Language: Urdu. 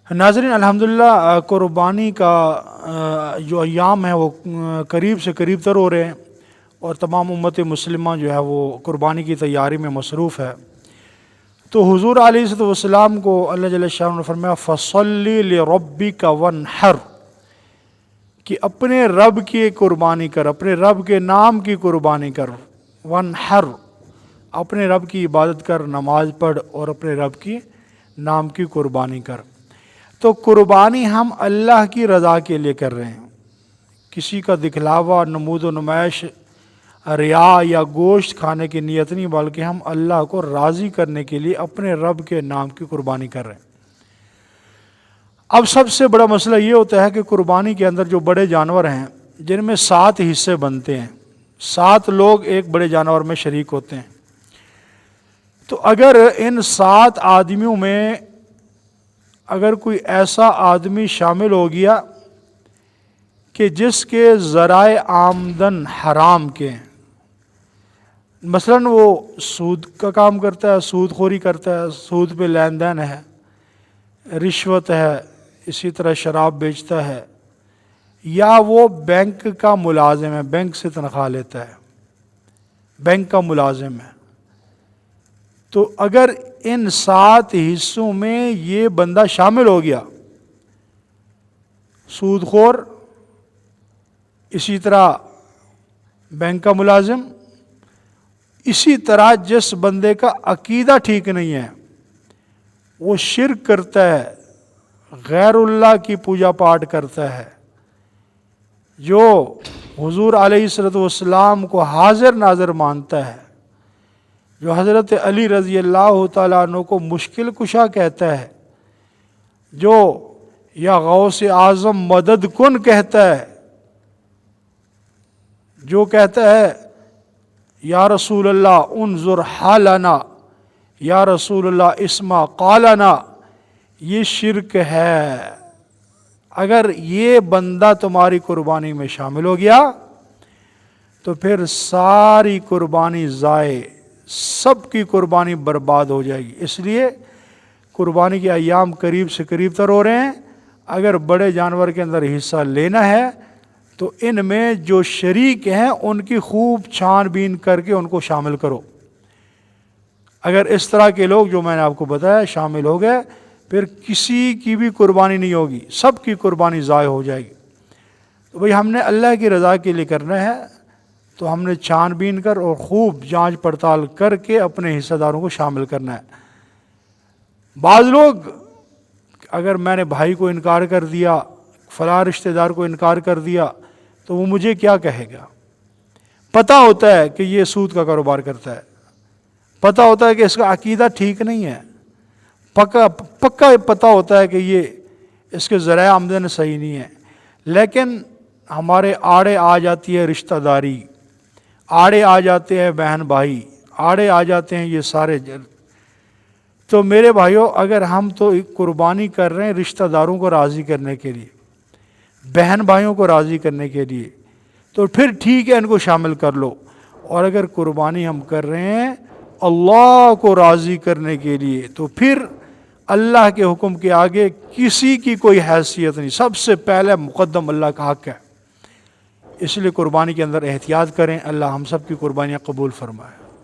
ناظرین، الحمدللہ قربانی کا جو ایام ہیں وہ قریب سے قریب تر ہو رہے ہیں، اور تمام امت مسلمہ جو ہے وہ قربانی کی تیاری میں مصروف ہے۔ تو حضور علیہ الصلوۃ والسلام کو اللہ جل شانہ نے فرمایا فَصَلِّ لِرَبِّكَ وَانْحَرْ، کہ اپنے رب کی قربانی کر، اپنے رب کے نام کی قربانی کر، وَانْحَرْ، اپنے رب کی عبادت کر، نماز پڑھ اور اپنے رب کی نام کی قربانی کر۔ تو قربانی ہم اللہ کی رضا کے لیے کر رہے ہیں، کسی کا دکھلاوا، نمود و نمائش، ریا یا گوشت کھانے کی نیت نہیں، بلکہ ہم اللہ کو راضی کرنے کے لیے اپنے رب کے نام کی قربانی کر رہے ہیں۔ اب سب سے بڑا مسئلہ یہ ہوتا ہے کہ قربانی کے اندر جو بڑے جانور ہیں، جن میں 7 حصے بنتے ہیں، 7 لوگ ایک بڑے جانور میں شریک ہوتے ہیں، تو اگر ان 7 آدمیوں میں اگر کوئی ایسا آدمی شامل ہو گیا کہ جس کے ذرائع آمدن حرام کے ہیں، مثلاً وہ سود کا کام کرتا ہے، سود خوری کرتا ہے، سود پہ لین دین ہے، رشوت ہے، اسی طرح شراب بیچتا ہے، یا وہ بینک کا ملازم ہے، بینک سے تنخواہ لیتا ہے، بینک کا ملازم ہے، تو اگر ان 7 حصوں میں یہ بندہ شامل ہو گیا، سود خور، اسی طرح بینک کا ملازم، اسی طرح جس بندے کا عقیدہ ٹھیک نہیں ہے، وہ شرک کرتا ہے، غیر اللہ کی پوجا پاٹ کرتا ہے، جو حضور علیہ الصلوۃ والسلام کو حاضر ناظر مانتا ہے، جو حضرت علی رضی اللہ تعالیٰ عنہ کو مشکل کشا کہتا ہے، جو یا غوث اعظم مدد کن کہتا ہے، جو کہتا ہے یا رسول اللہ انظر حالنا، یا رسول اللہ اسمع قالنا، یہ شرک ہے۔ اگر یہ بندہ تمہاری قربانی میں شامل ہو گیا تو پھر ساری قربانی ضائع، سب کی قربانی برباد ہو جائے گی۔ اس لیے قربانی کے ایام قریب سے قریب تر ہو رہے ہیں، اگر بڑے جانور کے اندر حصہ لینا ہے تو ان میں جو شریک ہیں ان کی خوب چھان بین کر کے ان کو شامل کرو۔ اگر اس طرح کے لوگ جو میں نے آپ کو بتایا شامل ہو گئے، پھر کسی کی بھی قربانی نہیں ہوگی، سب کی قربانی ضائع ہو جائے گی۔ تو بھئی ہم نے اللہ کی رضا کے لیے کرنا ہے، تو ہم نے چھان بین کر اور خوب جانچ پڑتال کر کے اپنے حصہ داروں کو شامل کرنا ہے۔ بعض لوگ اگر میں نے بھائی کو انکار کر دیا، فلاں رشتہ دار کو انکار کر دیا، تو وہ مجھے کیا کہے گا؟ پتہ ہوتا ہے کہ یہ سود کا کاروبار کرتا ہے، پتہ ہوتا ہے کہ اس کا عقیدہ ٹھیک نہیں ہے، پکا پتہ ہوتا ہے کہ یہ اس کے ذرائع آمدن صحیح نہیں ہے، لیکن ہمارے آڑے آ جاتی ہے رشتہ داری، آڑے آ جاتے ہیں بہن بھائی، آڑے آ جاتے ہیں یہ سارے تو میرے بھائیوں، اگر ہم تو قربانی کر رہے ہیں رشتہ داروں کو راضی کرنے کے لیے، بہن بھائیوں کو راضی کرنے کے لیے، تو پھر ٹھیک ہے ان کو شامل کر لو۔ اور اگر قربانی ہم کر رہے ہیں اللہ کو راضی کرنے کے لیے، تو پھر اللہ کے حکم کے آگے کسی کی کوئی حیثیت نہیں، سب سے پہلے مقدم اللہ کا حق ہے۔ اس لیے قربانی کے اندر احتیاط کریں، اللہ ہم سب کی قربانیاں قبول فرمائے۔